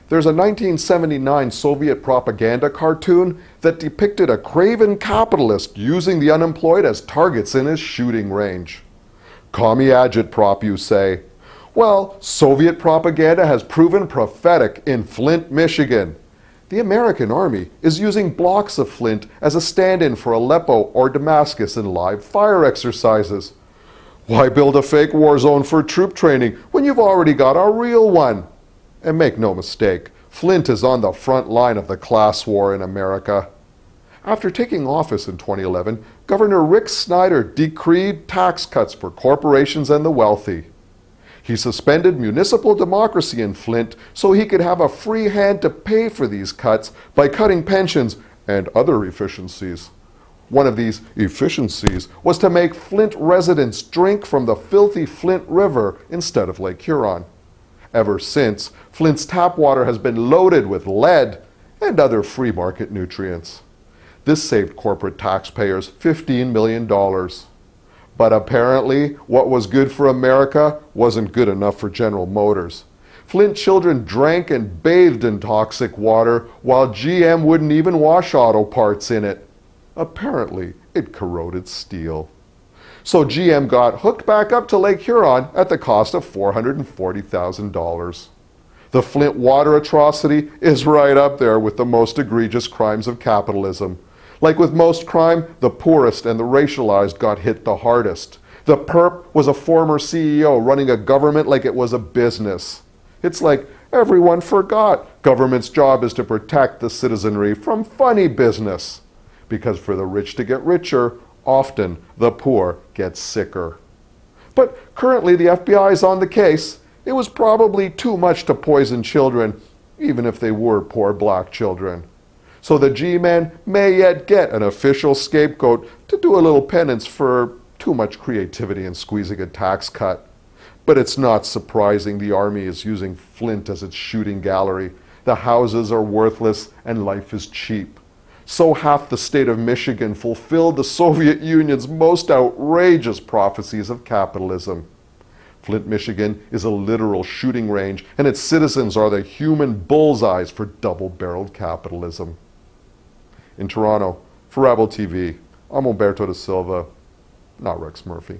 There's a 1979 Soviet propaganda cartoon that depicted a craven capitalist using the unemployed as targets in his shooting range. Commie agitprop, you say. Well, Soviet propaganda has proven prophetic in Flint, Michigan. The American Army is using blocks of flint as a stand-in for Aleppo or Damascus in live fire exercises. Why build a fake war zone for troop training when you've already got a real one? And make no mistake, Flint is on the front line of the class war in America. After taking office in 2011, Governor Rick Snyder decreed tax cuts for corporations and the wealthy. He suspended municipal democracy in Flint so he could have a free hand to pay for these cuts by cutting pensions and other efficiencies. One of these efficiencies was to make Flint residents drink from the filthy Flint River instead of Lake Huron. Ever since, Flint's tap water has been loaded with lead and other free market nutrients. This saved corporate taxpayers $15 million. But apparently, what was good for America wasn't good enough for General Motors. Flint children drank and bathed in toxic water, while GM wouldn't even wash auto parts in it. Apparently, it corroded steel. So GM got hooked back up to Lake Huron at the cost of $440,000. The Flint water atrocity is right up there with the most egregious crimes of capitalism. Like with most crime, the poorest and the racialized got hit the hardest. The perp was a former CEO running a government like it was a business. It's like everyone forgot government's job is to protect the citizenry from funny business. Because for the rich to get richer, often the poor get sicker. But currently the FBI is on the case. It was probably too much to poison children, even if they were poor black children. So the G-Man may yet get an official scapegoat to do a little penance for too much creativity in squeezing a tax cut. But it's not surprising the Army is using Flint as its shooting gallery. The houses are worthless and life is cheap. So half the state of Michigan fulfilled the Soviet Union's most outrageous prophecies of capitalism. Flint, Michigan is a literal shooting range, and its citizens are the human bullseyes for double-barreled capitalism. In Toronto, for Rabble TV, I'm Umberto da Silva, not Rex Murphy.